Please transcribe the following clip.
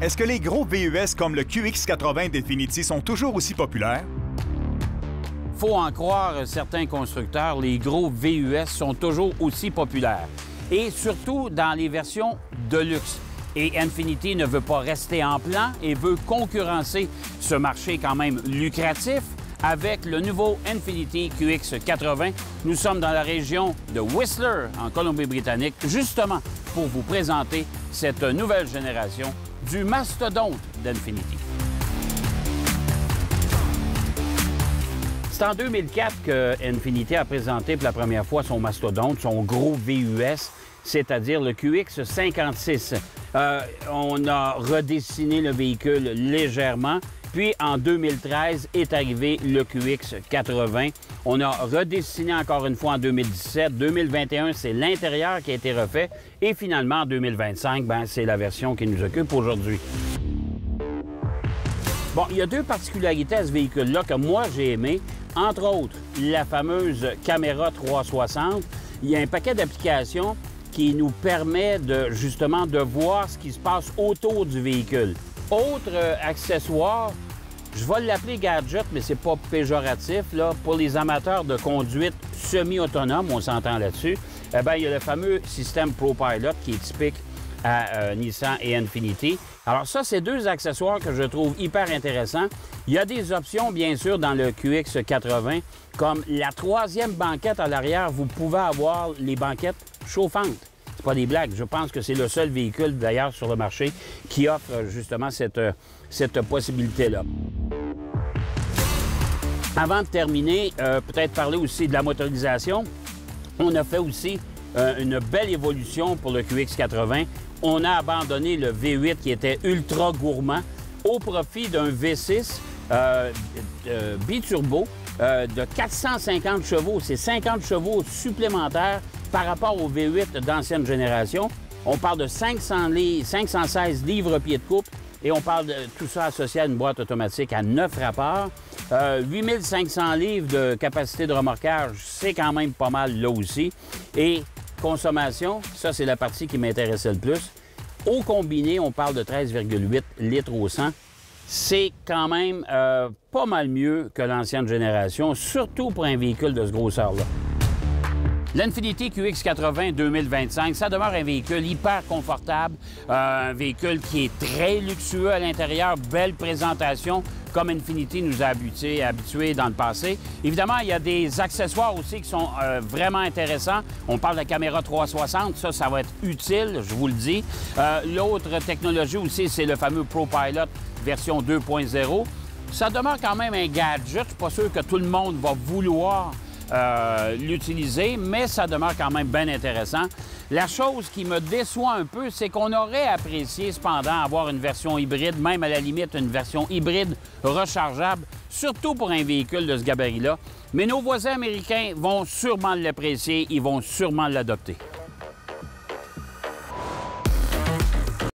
Est-ce que les gros VUS comme le QX80 d'Infiniti sont toujours aussi populaires? Faut en croire certains constructeurs, les gros VUS sont toujours aussi populaires. Et surtout dans les versions de luxe. Et Infiniti ne veut pas rester en plan et veut concurrencer ce marché quand même lucratif avec le nouveau Infiniti QX80. Nous sommes dans la région de Whistler, en Colombie-Britannique, justement pour vous présenter cette nouvelle génération du mastodonte d'Infiniti. C'est en 2004 que Infiniti a présenté pour la première fois son mastodonte, son gros VUS, c'est-à-dire le QX56. On a redessiné le véhicule légèrement. Puis, en 2013, est arrivé le QX80. On a redessiné encore une fois en 2017. 2021, c'est l'intérieur qui a été refait. Et finalement, en 2025, c'est la version qui nous occupe aujourd'hui. Bon, il y a deux particularités à ce véhicule-là que moi, j'ai aimé. Entre autres, la fameuse caméra 360. Il y a un paquet d'applications qui nous permet justement de voir ce qui se passe autour du véhicule. Autre accessoire, je vais l'appeler gadget, mais c'est pas péjoratif, là. Pour les amateurs de conduite semi-autonome, on s'entend là-dessus, il y a le fameux système ProPilot qui est typique à Nissan et Infiniti. Alors ça, c'est deux accessoires que je trouve hyper intéressants. Il y a des options, bien sûr, dans le QX80, comme la troisième banquette à l'arrière, vous pouvez avoir les banquettes chauffantes. C'est pas des blagues. Je pense que c'est le seul véhicule, d'ailleurs, sur le marché qui offre justement cette possibilité-là. Avant de terminer, peut-être parler aussi de la motorisation. On a fait aussi une belle évolution pour le QX80. On a abandonné le V8 qui était ultra gourmand au profit d'un V6 biturbo de 450 chevaux. C'est 50 chevaux supplémentaires par rapport au V8 d'ancienne génération. On parle de 516 livres-pieds de couple et on parle de tout ça associé à une boîte automatique à 9 rapports. 8500 livres de capacité de remorquage, c'est quand même pas mal là aussi. Et consommation, ça c'est la partie qui m'intéressait le plus. Au combiné, on parle de 13,8 litres au 100. C'est quand même pas mal mieux que l'ancienne génération, surtout pour un véhicule de ce grosseur-là. L'Infiniti QX80 2025, ça demeure un véhicule hyper confortable, un véhicule qui est très luxueux à l'intérieur, belle présentation, comme Infiniti nous a habitués dans le passé. Évidemment, il y a des accessoires aussi qui sont vraiment intéressants. On parle de la caméra 360, ça va être utile, je vous le dis. L'autre technologie aussi, c'est le fameux ProPilot version 2.0. Ça demeure quand même un gadget, je ne suis pas sûr que tout le monde va vouloir l'utiliser, mais ça demeure quand même bien intéressant. La chose qui me déçoit un peu, c'est qu'on aurait apprécié cependant avoir une version hybride, même à la limite une version hybride rechargeable, surtout pour un véhicule de ce gabarit-là. Mais nos voisins américains vont sûrement l'apprécier, ils vont sûrement l'adopter.